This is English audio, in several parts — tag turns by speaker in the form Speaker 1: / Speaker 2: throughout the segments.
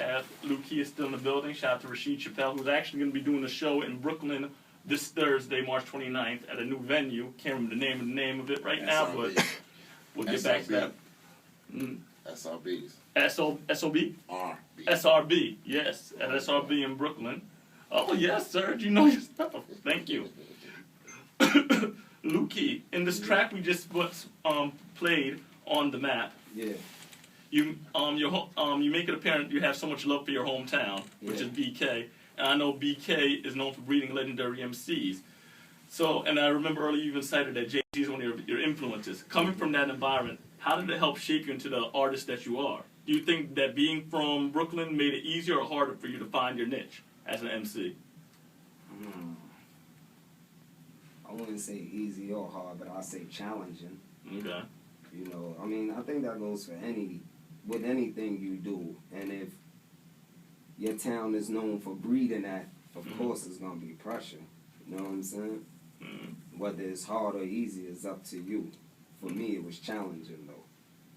Speaker 1: have Lukey is still in the building. Shout out to Rashid Chappelle, who's actually going to be doing a show in Brooklyn this Thursday, March 29th, at a new venue. Can't remember the name of it right now, but we'll get back to that.
Speaker 2: SRBs.
Speaker 1: SOB?
Speaker 2: RB.
Speaker 1: SRB, yes, at SRB in Brooklyn. Oh, yes, sir, you know your stuff. Thank you. Lukey, in this track we just played on the map,
Speaker 3: yeah,
Speaker 1: you make it apparent you have so much love for your hometown, which is BK. And I know BK is known for breeding legendary MCs. So, and I remember earlier you even cited that Jay-Z is one of your influences. Coming from that environment, how did it help shape you into the artist that you are? Do you think that being from Brooklyn made it easier or harder for you to find your niche as an MC?
Speaker 3: I wouldn't say easy or hard, but I'll say challenging.
Speaker 1: Okay.
Speaker 3: You know, I mean, I think that goes for with anything you do. And if your town is known for breeding that, of course it's going to be pressure. You know what I'm saying? Whether it's hard or easy is up to you. For me, it was challenging, though.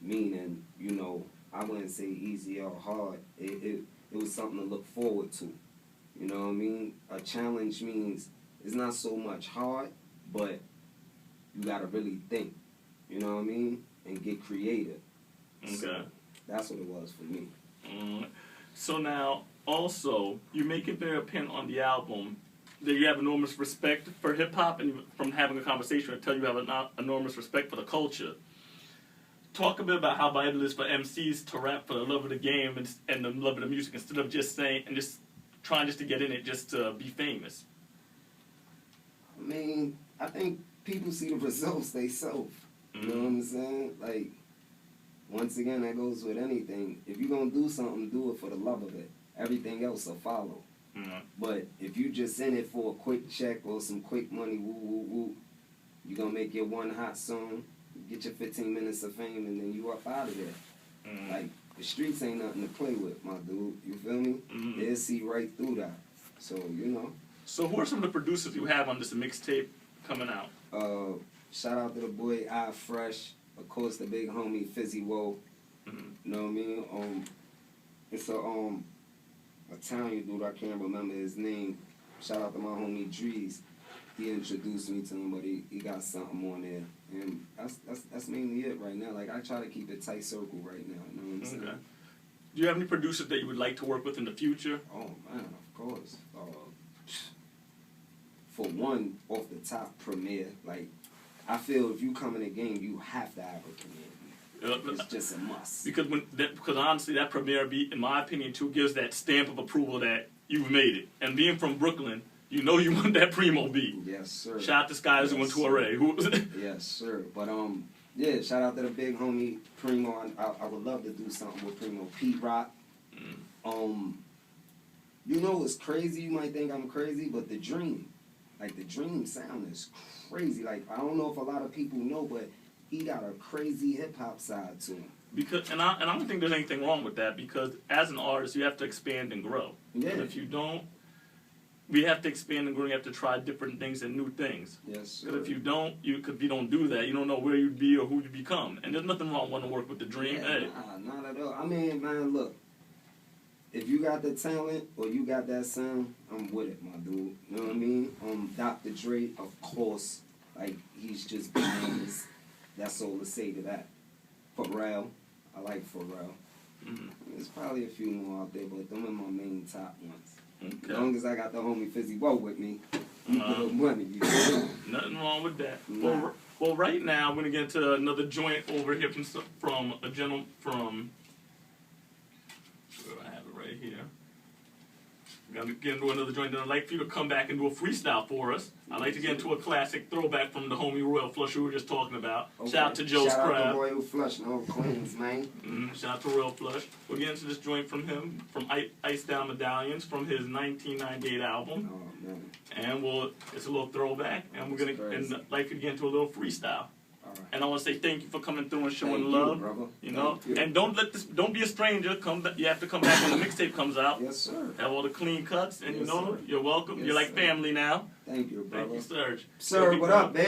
Speaker 3: Meaning, you know, I wouldn't say easy or hard. It was something to look forward to. You know what I mean? A challenge means it's not so much hard, but you got to really think. You know what I mean? And get creative.
Speaker 1: Okay.
Speaker 3: So that's what it was for me.
Speaker 1: So now, also, you make it very apparent on the album that you have enormous respect for hip-hop, and from having a conversation, I tell you have an enormous respect for the culture. Talk a bit about how vital it is for MCs to rap for the love of the game and the love of the music instead of just saying and just trying just to get in it just to be famous.
Speaker 3: I mean, I think people see the results themselves. You know what I'm saying? Like, once again, that goes with anything. If you're going to do something, do it for the love of it. Everything else will follow. But if you just in it for a quick check or some quick money, woo, you're going to make your one hot song, get your 15 minutes of fame, and then you up out of there. Like, the streets ain't nothing to play with, my dude. You feel me? They'll see right through that. So, you know.
Speaker 1: So who are some of the producers you have on this mixtape coming out?
Speaker 3: Shout out to the boy I Fresh. Of course, the big homie Fizzy Woe. You know what I mean? It's a Italian dude, I can't remember his name. Shout out to my homie Drees. He introduced me to him, but he got something on there. And that's mainly it right now. Like, I try to keep it tight circle right now, you know what I'm saying?
Speaker 1: Okay. Do you have any producers that you would like to work with in the future?
Speaker 3: Oh, man, of course. For one, off the top, Premier. Like, I feel if you come in the game, you have to have a Premier beat. It's just a must.
Speaker 1: Because honestly, that Premier beat, in my opinion, too, gives that stamp of approval that you've made it. And being from Brooklyn, you know you want that Primo beat.
Speaker 3: Yes, sir.
Speaker 1: Shout out to Skies who went to Array.
Speaker 3: Yes, sir. But yeah, shout out to the big homie Primo. I would love to do something with Primo. Pete Rock. You know what's crazy? You might think I'm crazy, but the Dream. Like, the Dream sound is crazy. Like, I don't know if a lot of people know, but he got a crazy hip-hop side to him.
Speaker 1: And I don't think there's anything wrong with that, because as an artist, you have to expand and grow.
Speaker 3: Yeah.
Speaker 1: And if you don't, we have to expand and grow. You have to try different things and new things.
Speaker 3: Yes, sir.
Speaker 1: Because if you don't do that, you don't know where you'd be or who you'd become. And there's nothing wrong wanting to work with the Dream.
Speaker 3: Yeah,
Speaker 1: hey.
Speaker 3: Nah, not at all. I mean, man, look. If you got the talent or you got that sound, I'm with it, my dude. You know what I mean? Dr. Dre, of course, like, he's just bananas. That's all to say to that. Pharrell, I like Pharrell. There's probably a few more out there, but them are my main top ones.
Speaker 1: Okay.
Speaker 3: As long as I got the homie Fizzy Woe with me, you put money. You know?
Speaker 1: Nothing wrong with that.
Speaker 3: Nah.
Speaker 1: Well, right now, we're going to get into another joint over here from a gentleman from... I have it right here. We're going to get into another joint, and I'd like for you to come back and do a freestyle for us. I'd like to get into a classic throwback from the homie Royal Flush we were just talking about. Okay. Shout out to Joe's Crab.
Speaker 3: Shout out to Royal Flush, no Queens, man.
Speaker 1: Shout out to Royal Flush. We'll get into this joint from him, from Ice Down Medallions, from his 1998 album.
Speaker 3: Oh, man.
Speaker 1: And it's a little throwback, and I'd like you to get into a little freestyle.
Speaker 3: Right.
Speaker 1: And I want to say thank you for coming through and showing love. You know, and don't be a stranger. You have to come back when the mixtape comes out.
Speaker 3: Yes, sir.
Speaker 1: Have all the clean cuts, and
Speaker 3: yes,
Speaker 1: you know,
Speaker 3: sir.
Speaker 1: you're welcome.
Speaker 3: Yes,
Speaker 1: you're like family now.
Speaker 3: Thank you, brother.
Speaker 1: Thank you, Serge.
Speaker 3: Sir, what up, man?